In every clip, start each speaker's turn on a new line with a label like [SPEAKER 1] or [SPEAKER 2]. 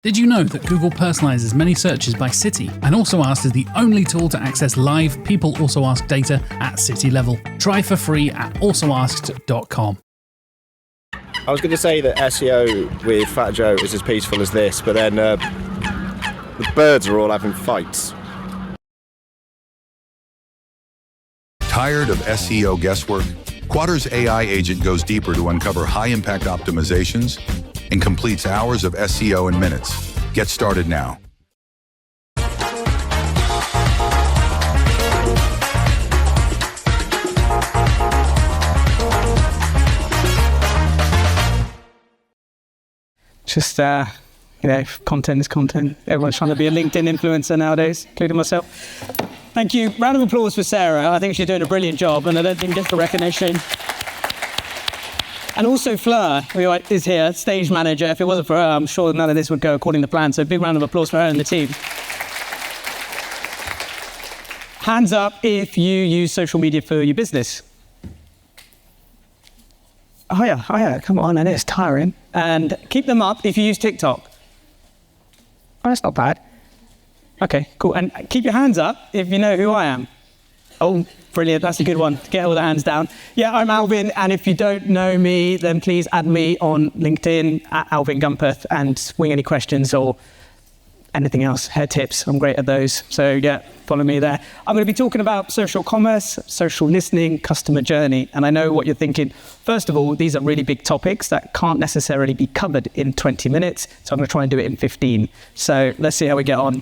[SPEAKER 1] Did you know that Google personalizes many searches by city, and Also Asked is the only tool to access live People Also Ask data at city level? Try for free at alsoasked.com.
[SPEAKER 2] I was going to say that SEO with Fat Joe is as peaceful as this, but then the birds are all having fights.
[SPEAKER 3] Tired of SEO guesswork? Quadra's AI agent goes deeper to uncover high-impact optimizations and completes hours of SEO in minutes. Get started now.
[SPEAKER 4] Just, content is content. Everyone's trying to be a LinkedIn influencer nowadays, including myself. Thank you. Round of applause for Sarah. I think she's doing a brilliant job, and I don't think gets the recognition. And also Fleur, who is here, stage manager. If it wasn't for her, I'm sure none of this would go according to plan. So big round of applause for her and the team. Hands up if you use social media for your business. Oh yeah, come on, and it's tiring. And keep them up if you use TikTok. Oh, that's not bad. Okay, cool. And keep your hands up if you know who I am. Oh, brilliant. That's a good one. Get all the hands down. Yeah, I'm Alvin. And if you don't know me, then please add me on LinkedIn at Alvin Gunputh and swing any questions or anything else, hair tips. I'm great at those. So yeah, follow me there. I'm going to be talking about social commerce, social listening, customer journey. And I know what you're thinking. First of all, these are really big topics that can't necessarily be covered in 20 minutes. So I'm going to try and do it in 15. So let's see how we get on.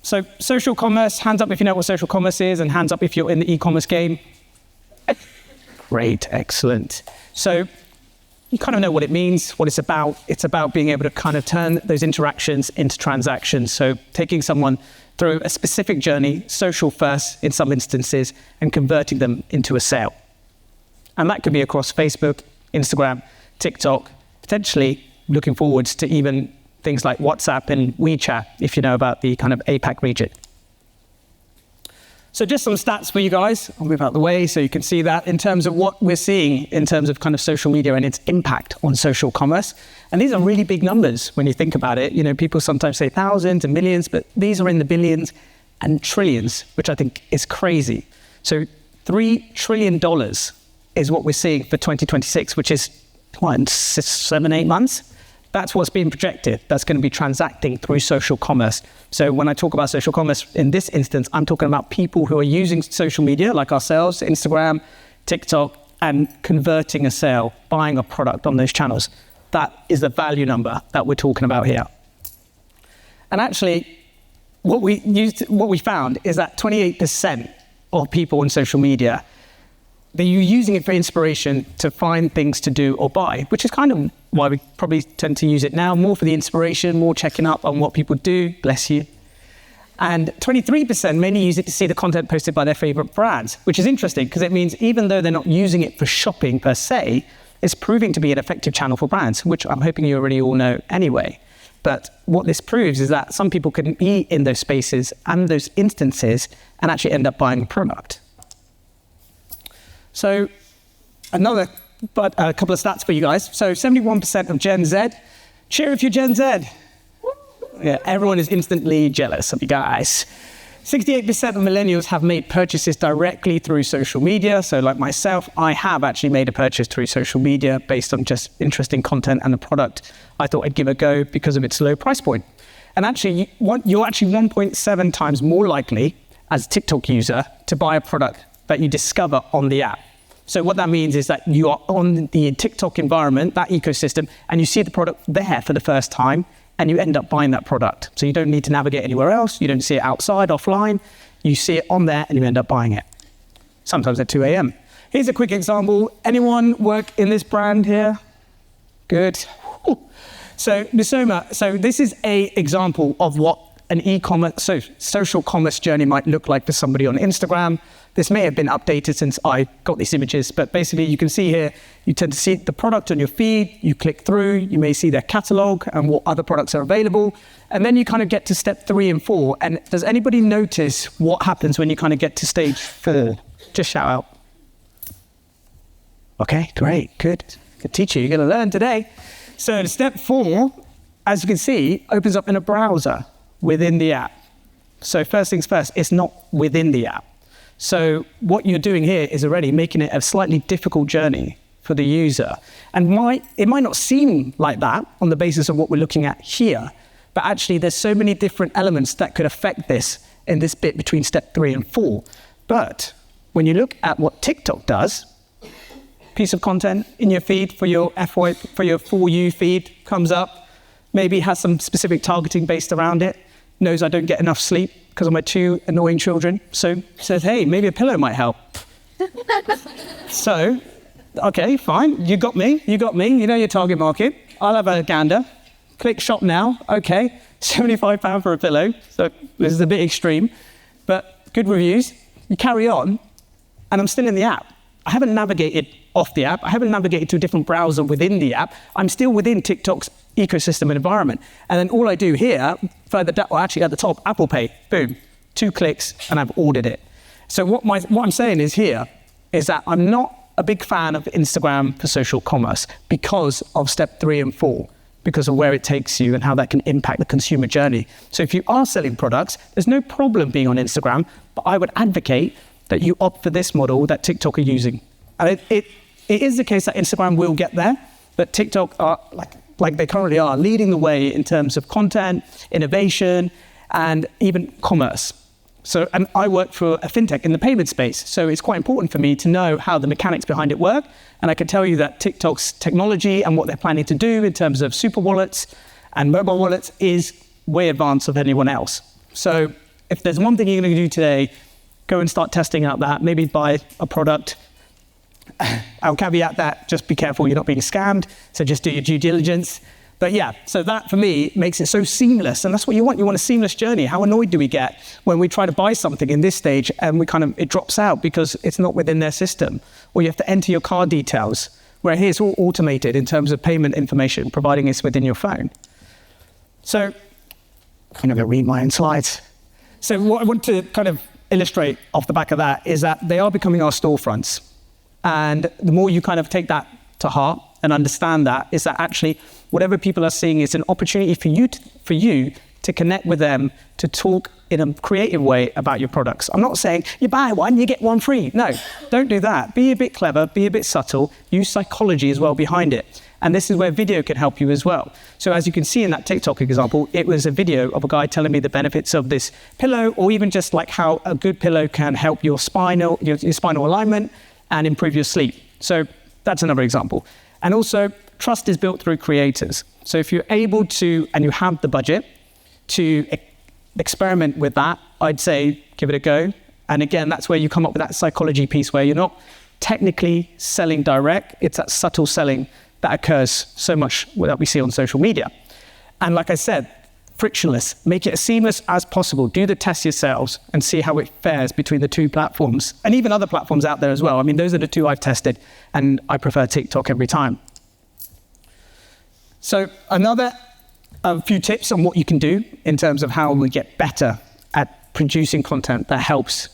[SPEAKER 4] So social commerce, hands up if you know what social commerce is, and hands up if you're in the e-commerce game. Great, excellent. So you kind of know what it means, what it's about. It's about being able to kind of turn those interactions into transactions. So taking someone through a specific journey, social first in some instances, and converting them into a sale. And that could be across Facebook, Instagram, TikTok, potentially looking forwards to even things like WhatsApp and WeChat, if you know about the kind of APAC region. So just some stats for you guys. I'll move out the way so you can see that in terms of what we're seeing in terms of kind of social media and its impact on social commerce. And these are really big numbers when you think about it. You know, people sometimes say thousands and millions, but these are in the billions and trillions, which I think is crazy. So $3 trillion is what we're seeing for 2026, which is, what, 7, 8 months? That's what's being projected. That's going to be transacting through social commerce. So when I talk about social commerce, in this instance, I'm talking about people who are using social media like ourselves, Instagram, TikTok, and converting a sale, buying a product on those channels. That is the value number that we're talking about here. And actually, what we found is that 28% of people on social media, they're using it for inspiration to find things to do or buy, which is kind of why we probably tend to use it now, more for the inspiration, more checking up on what people do, bless you. And 23% mainly use it to see the content posted by their favorite brands, which is interesting because it means even though they're not using it for shopping per se, it's proving to be an effective channel for brands, which I'm hoping you already all know anyway. But what this proves is that some people can be in those spaces and those instances and actually end up buying a product. So a couple of stats for you guys. So 71% of Gen Z, cheer if you're Gen Z. Yeah, everyone is instantly jealous of you guys. 68% of millennials have made purchases directly through social media. So like myself, I have actually made a purchase through social media based on just interesting content and the product I thought I'd give a go because of its low price point. And actually, you're actually 1.7 times more likely as a TikTok user to buy a product that you discover on the app. So what that means is that you are on the TikTok environment, that ecosystem, and you see the product there for the first time, and you end up buying that product. So you don't need to navigate anywhere else. You don't see it outside, offline. You see it on there, and you end up buying it. Sometimes at 2 a.m. Here's a quick example. Anyone work in this brand here? Good. So Misoma, so this is an example of what an e-commerce, social commerce journey might look like for somebody on Instagram. This may have been updated since I got these images, but basically you can see here, you tend to see the product on your feed, you click through, you may see their catalog and what other products are available, and then you kind of get to step 3 and 4. And does anybody notice what happens when you kind of get to stage 4? Just shout out. Okay, great, good. Good teacher, you're gonna learn today. So step 4 as you can see, opens up in a browser within the app. So first things first, it's not within the app. So what you're doing here is already making it a slightly difficult journey for the user. And it might not seem like that on the basis of what we're looking at here, but actually there's so many different elements that could affect this in this bit between step 3 and 4. But when you look at what TikTok does, piece of content in your feed for your For You feed comes up, maybe has some specific targeting based around it, knows I don't get enough sleep because of my 2 annoying children, so says, hey, maybe a pillow might help. So, okay, fine, you got me, you know your target market, I'll have a gander, click shop now, okay, £75 for a pillow, so this is a bit extreme, but good reviews, you carry on, and I'm still in the app. I haven't navigated off the app, I haven't navigated to a different browser within the app, I'm still within TikTok's ecosystem and environment. And then all I do here, further down, or actually at the top, Apple Pay, boom, 2 clicks, and I've ordered it. So what I'm saying is here, is that I'm not a big fan of Instagram for social commerce because of step 3 and 4, because of where it takes you and how that can impact the consumer journey. So if you are selling products, there's no problem being on Instagram, but I would advocate that you opt for this model that TikTok are using. And it is the case that Instagram will get there, but TikTok are, like they currently are, leading the way in terms of content, innovation, and even commerce. So, and I work for a fintech in the payment space, so it's quite important for me to know how the mechanics behind it work. And I can tell you that TikTok's technology and what they're planning to do in terms of super wallets and mobile wallets is way advanced of anyone else. So if there's one thing you're going to do today, go and start testing out that, maybe buy a product. I'll caveat that, just be careful you're not being scammed, so just do your due diligence. But yeah, so that for me makes it so seamless, and that's what you want. You want a seamless journey. How annoyed do we get when we try to buy something in this stage and it drops out because it's not within their system, or you have to enter your card details, where here it's all automated in terms of payment information, providing it's within your phone. So I'm going to read my own slides. So what I want to kind of illustrate off the back of that is that they are becoming our storefronts. And the more you kind of take that to heart and understand that, is that actually whatever people are seeing is an opportunity for you to connect with them, to talk in a creative way about your products. I'm not saying you buy one, you get one free. No, don't do that. Be a bit clever, be a bit subtle, use psychology as well behind it. And this is where video can help you as well. So as you can see in that TikTok example, it was a video of a guy telling me the benefits of this pillow, or even just like how a good pillow can help your spinal alignment and improve your sleep. So that's another example. And also, trust is built through creators. So if you're able to, and you have the budget to experiment with that, I'd say give it a go. And again, that's where you come up with that psychology piece where you're not technically selling direct, it's that subtle selling that occurs so much that we see on social media. And like I said, frictionless, make it as seamless as possible. Do the test yourselves and see how it fares between the 2 platforms, and even other platforms out there as well. I mean, those are the 2 I've tested, and I prefer TikTok every time. So a few tips on what you can do in terms of how we get better at producing content that helps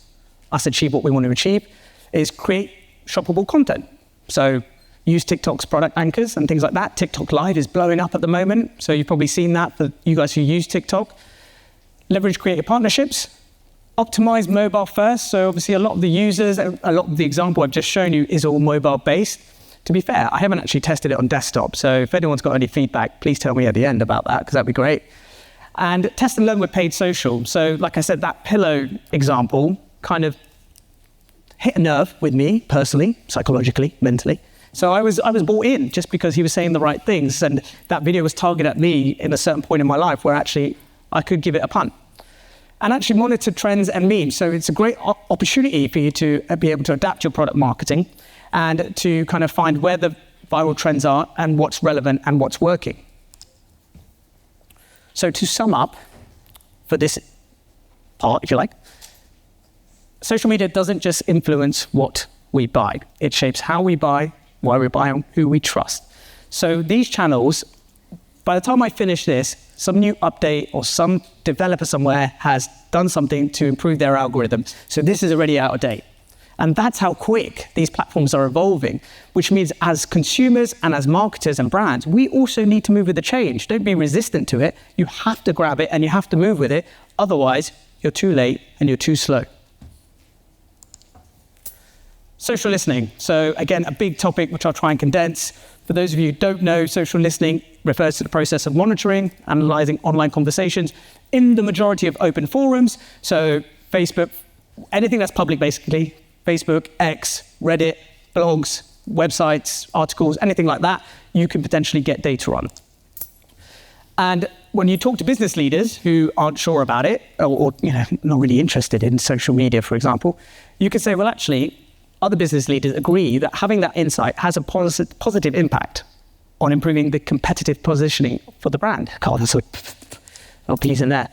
[SPEAKER 4] us achieve what we want to achieve is create shoppable content. So use TikTok's product anchors and things like that. TikTok Live is blowing up at the moment, so you've probably seen that for you guys who use TikTok. Leverage creative partnerships. Optimize mobile first. So obviously a lot of the users, a lot of the example I've just shown you is all mobile based. To be fair, I haven't actually tested it on desktop, so if anyone's got any feedback, please tell me at the end about that, because that'd be great. And test and learn with paid social. So like I said, that pillow example kind of hit a nerve with me personally, psychologically, mentally. So I was bought in just because he was saying the right things, and that video was targeted at me in a certain point in my life where actually I could give it a punt. And actually monitor trends and memes. So it's a great opportunity for you to be able to adapt your product marketing and to kind of find where the viral trends are and what's relevant and what's working. So to sum up for this part, if you like, social media doesn't just influence what we buy. It shapes how we buy, why we buy, and who we trust. So these channels, by the time I finish this, some new update or some developer somewhere has done something to improve their algorithm. So this is already out of date. And that's how quick these platforms are evolving, which means as consumers and as marketers and brands, we also need to move with the change. Don't be resistant to it. You have to grab it and you have to move with it. Otherwise, you're too late and you're too slow. Social listening. So again, a big topic which I'll try and condense. For those of you who don't know, social listening refers to the process of monitoring, analyzing online conversations in the majority of open forums. So Facebook, anything that's public basically, Facebook, X, Reddit, blogs, websites, articles, anything like that, you can potentially get data on. And when you talk to business leaders who aren't sure about it, or not really interested in social media, for example, you can say, well, actually, other business leaders agree that having that insight has a positive impact on improving the competitive positioning for the brand. God, that's a piece in there.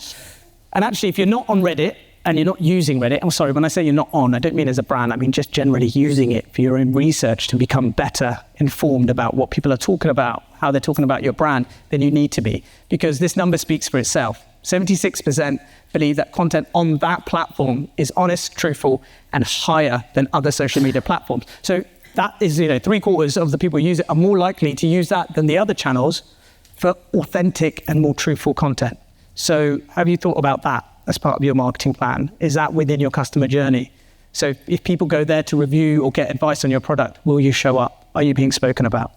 [SPEAKER 4] And actually, if you're not on Reddit and you're not using Reddit, I'm sorry, when I say you're not on, I don't mean as a brand, I mean just generally using it for your own research to become better informed about what people are talking about, how they're talking about your brand, then you need to be. Because this number speaks for itself. 76% believe that content on that platform is honest, truthful, and higher than other social media platforms. So that is, 3/4 of the people who use it are more likely to use that than the other channels for authentic and more truthful content. So have you thought about that as part of your marketing plan? Is that within your customer journey? So if people go there to review or get advice on your product, will you show up? Are you being spoken about?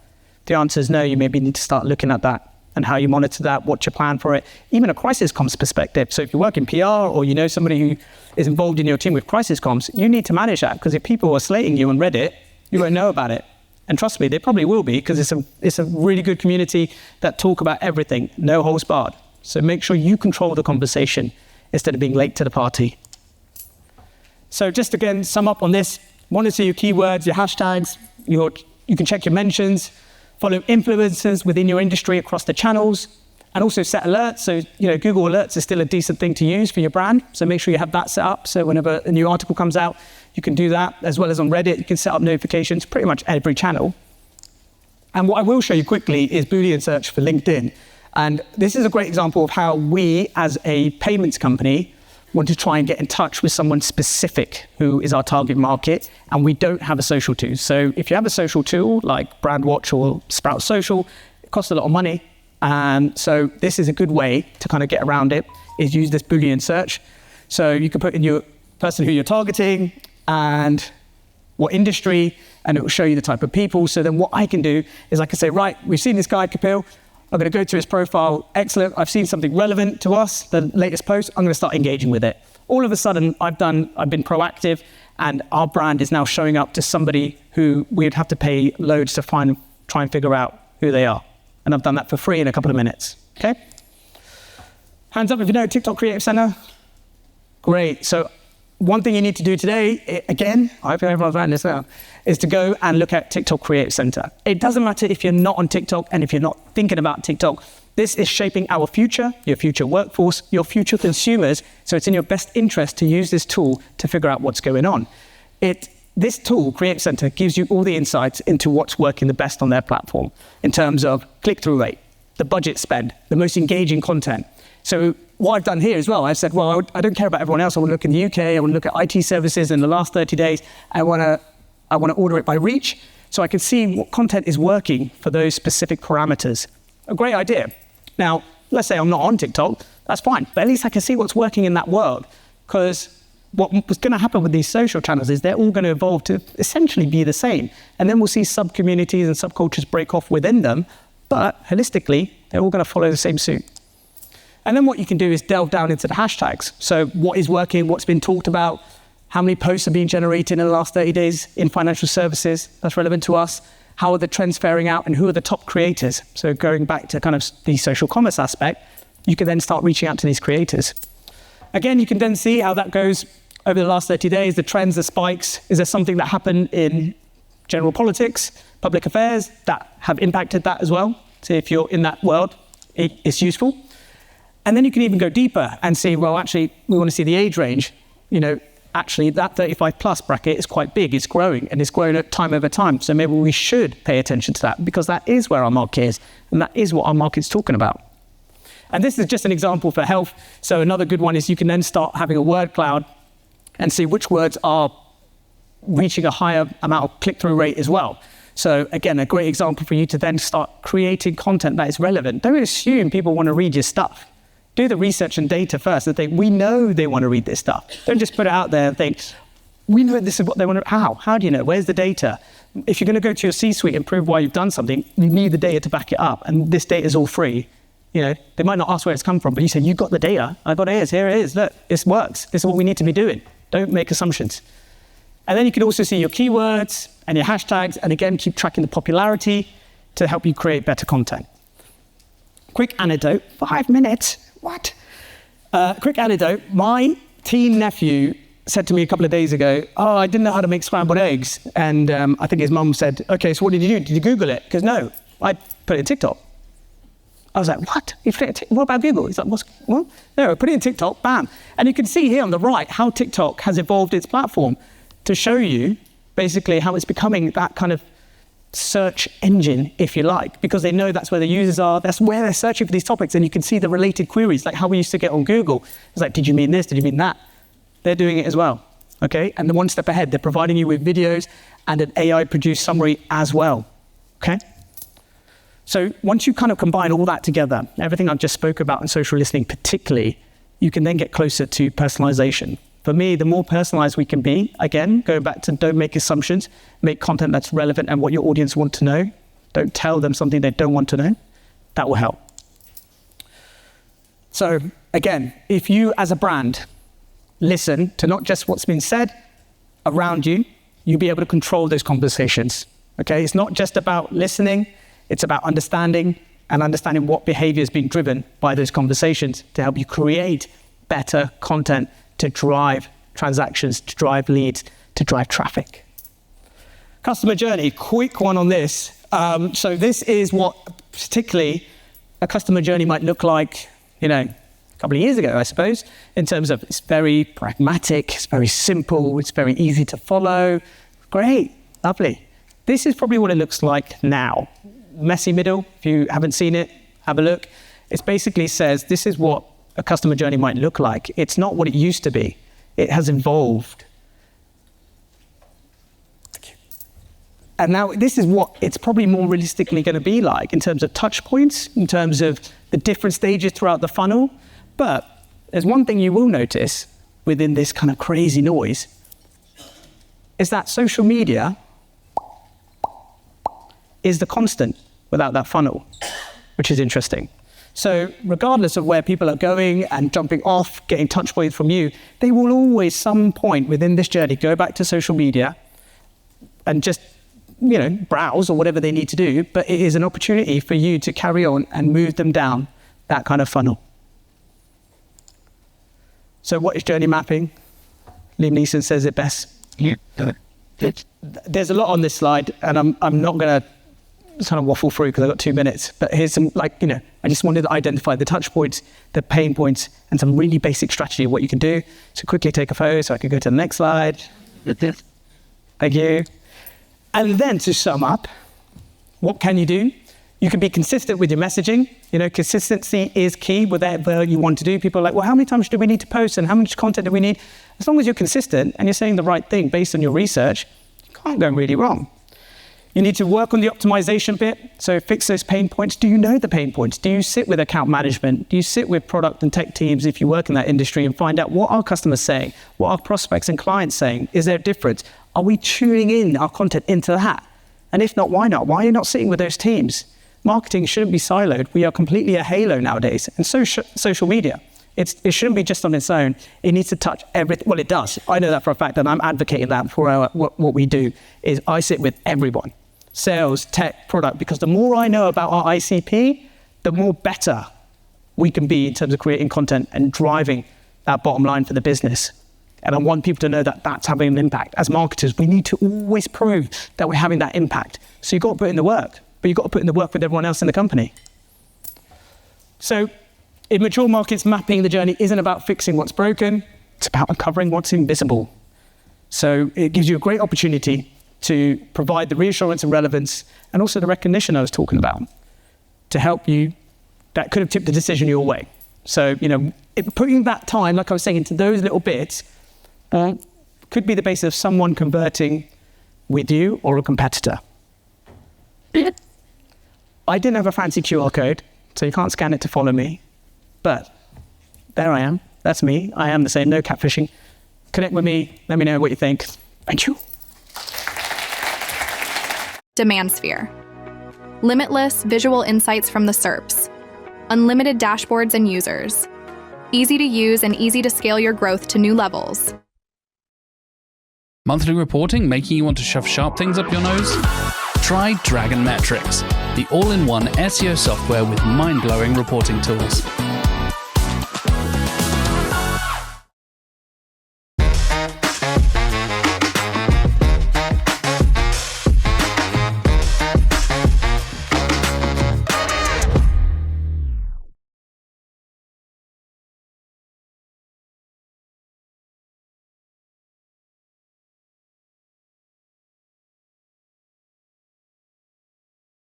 [SPEAKER 4] The answer is no. You maybe need to start looking at that and how you monitor that, what's your plan for it, even a crisis comms perspective. So if you work in PR or you know somebody who is involved in your team with crisis comms, you need to manage that, because if people are slating you on Reddit, you won't know about it. And trust me, they probably will be, because it's a really good community that talk about everything, no holds barred. So make sure you control the conversation instead of being late to the party. So just again, sum up on this, monitor your keywords, your hashtags, you can check your mentions, follow influencers within your industry across the channels, and also set alerts. So, Google Alerts is still a decent thing to use for your brand. So make sure you have that set up. So whenever a new article comes out, you can do that, as well as on Reddit, you can set up notifications, pretty much every channel. And what I will show you quickly is Boolean search for LinkedIn. And this is a great example of how we, as a payments company, want to try and get in touch with someone specific who is our target market, and we don't have a social tool. So if you have a social tool like Brandwatch or Sprout Social, it costs a lot of money. And so this is a good way to kind of get around it, is use this Boolean search. So you can put in your person who you're targeting and what industry, and it will show you the type of people. So then what I can do is I can say, right, we've seen this guy, Kapil. I'm going to go to his profile. Excellent. I've seen something relevant to us, the latest post. I'm going to start engaging with it. All of a sudden, I've been proactive, and our brand is now showing up to somebody who we'd have to pay loads to try and figure out who they are. And I've done that for free in a couple of minutes. Okay? Hands up if you know TikTok Creative Center. Great. So one thing you need to do today, again, I hope everyone's writing this down, is to go and look at TikTok Creative Center. It doesn't matter if you're not on TikTok and if you're not thinking about TikTok. This is shaping our future, your future workforce, your future consumers. So it's in your best interest to use this tool to figure out what's going on. This tool, Creative Center, gives you all the insights into what's working the best on their platform in terms of click-through rate, the budget spend, the most engaging content. So what I've done here as well, I've said, well, I don't care about everyone else. I want to look in the UK. I want to look at IT services in the last 30 days. I want to order it by reach, so I can see what content is working for those specific parameters. A great idea. Now, let's say I'm not on TikTok. That's fine. But at least I can see what's working in that world. Because what was going to happen with these social channels is they're all going to evolve to essentially be the same. And then we'll see sub-communities and subcultures break off within them. But holistically, they're all going to follow the same suit. And then what you can do is delve down into the hashtags. So what is working, what's been talked about, how many posts are being generated in the last 30 days in financial services that's relevant to us, how are the trends faring out, and who are the top creators. So going back to kind of the social commerce aspect, you can then start reaching out to these creators. Again, you can then see how that goes over the last 30 days, the trends, the spikes. Is there something that happened in general politics, public affairs that have impacted that as well? So if you're in that world, it's useful. And then you can even go deeper and see, well, actually, we want to see the age range. Actually, that 35 plus bracket is quite big. It's growing, and it's growing at time over time. So maybe we should pay attention to that, because that is where our market is, and that is what our market's talking about. And this is just an example for health. So another good one is you can then start having a word cloud and see which words are reaching a higher amount of click-through rate as well. So again, a great example for you to then start creating content that is relevant. Don't assume people want to read your stuff. Do the research and data first and think, we know they want to read this stuff. Don't just put it out there and think, we know this is what they want to, how? How do you know? Where's the data? If you're going to go to your C-suite and prove why you've done something, you need the data to back it up. And this data is all free. You know, they might not ask where it's come from, but you say, you've got the data. I got it. Here it is. Look, this works. This is what we need to be doing. Don't make assumptions. And then you can also see your keywords and your hashtags. And again, keep tracking the popularity to help you create better content. Quick anecdote, 5 minutes. What? Quick anecdote. My teen nephew said to me a couple of days ago, oh, I didn't know how to make scrambled eggs. And I think his mum said, okay, so what did you do? Did you Google it? Because no, I put it in TikTok. I was like, what? You put it in what about Google? He's like, what? No, I put it in TikTok, bam. And you can see here on the right how TikTok has evolved its platform to show you basically how it's becoming that kind of search engine, if you like, because they know that's where the users are, that's where they're searching for these topics, and you can see the related queries, like how we used to get on Google. It's like, did you mean this? Did you mean that? They're doing it as well, okay? And the one step ahead, they're providing you with videos and an AI-produced summary as well, okay? So once you kind of combine all that together, everything I've just spoke about in social listening particularly, you can then get closer to personalization. For me, the more personalized we can be, again, going back to don't make assumptions, make content that's relevant and what your audience want to know. Don't tell them something they don't want to know. That will help. So again, if you as a brand listen to not just what's been said around you, you'll be able to control those conversations. Okay, it's not just about listening, it's about understanding and understanding what behavior is being driven by those conversations to help you create better content to drive transactions, to drive leads, to drive traffic. Customer journey, quick one on this. So this is what particularly a customer journey might look like, you know, a couple of years ago, I suppose, in terms of it's very pragmatic, it's very simple, it's very easy to follow. Great, lovely. This is probably what it looks like now. Messy middle, if you haven't seen it, have a look. It basically says this is what a customer journey might look like. It's not what it used to be. It has evolved. And now this is what it's probably more realistically going to be like in terms of touch points, in terms of the different stages throughout the funnel. But there's one thing you will notice within this kind of crazy noise is that social media is the constant without that funnel, which is interesting. So regardless of where people are going and jumping off, getting touch points from you, they will always some point within this journey go back to social media and just, you know, browse or whatever they need to do. But it is an opportunity for you to carry on and move them down that kind of funnel. So what is journey mapping? Liam Neeson says it best. Yeah. There's a lot on this slide, and I'm not going to kind of waffle through because I've got 2 minutes, but here's some, like, you know, I just wanted to identify the touch points, the pain points, and some really basic strategy of what you can do. So quickly take a photo so I can go to the next slide. Thank you. And then to sum up, what can you do? You can be consistent with your messaging. You know, consistency is key, whatever you want to do. People are like, well, how many times do we need to post and how much content do we need? As long as you're consistent and you're saying the right thing based on your research, you can't go really wrong. You need to work on the optimization bit. So fix those pain points. Do you know the pain points? Do you sit with account management? Do you sit with product and tech teams if you work in that industry and find out what our customers saying? What are prospects and clients saying? Is there a difference? Are we tuning in our content into that? And if not, why not? Why are you not sitting with those teams? Marketing shouldn't be siloed. We are completely a halo nowadays. And so social media. It shouldn't be just on its own. It needs to touch everything. Well, it does. I know that for a fact, and I'm advocating that for what we do is I sit with everyone. Sales, tech, product, because the more I know about our ICP, the more better we can be in terms of creating content and driving that bottom line for the business. And I want people to know that that's having an impact. As marketers, we need to always prove that we're having that impact. So you've got to put in the work, but you've got to put in the work with everyone else in the company. So in mature markets, mapping the journey isn't about fixing what's broken. It's about uncovering what's invisible. So it gives you a great opportunity to provide the reassurance and relevance and also the recognition I was talking about to help you that could have tipped the decision your way. So, you know, putting that time, like I was saying, into those little bits could be the basis of someone converting with you or a competitor. I didn't have a fancy QR code, so you can't scan it to follow me. But there I am. That's me. I am the same. No catfishing. Connect with me. Let me know what you think. Thank you.
[SPEAKER 5] Demand sphere. Limitless visual insights from the SERPs. Unlimited dashboards and users. Easy to use and easy to scale your growth to new levels.
[SPEAKER 1] Monthly reporting making you want to shove sharp things up your nose? Try Dragon Metrics, the all-in-one SEO software with mind-blowing reporting tools.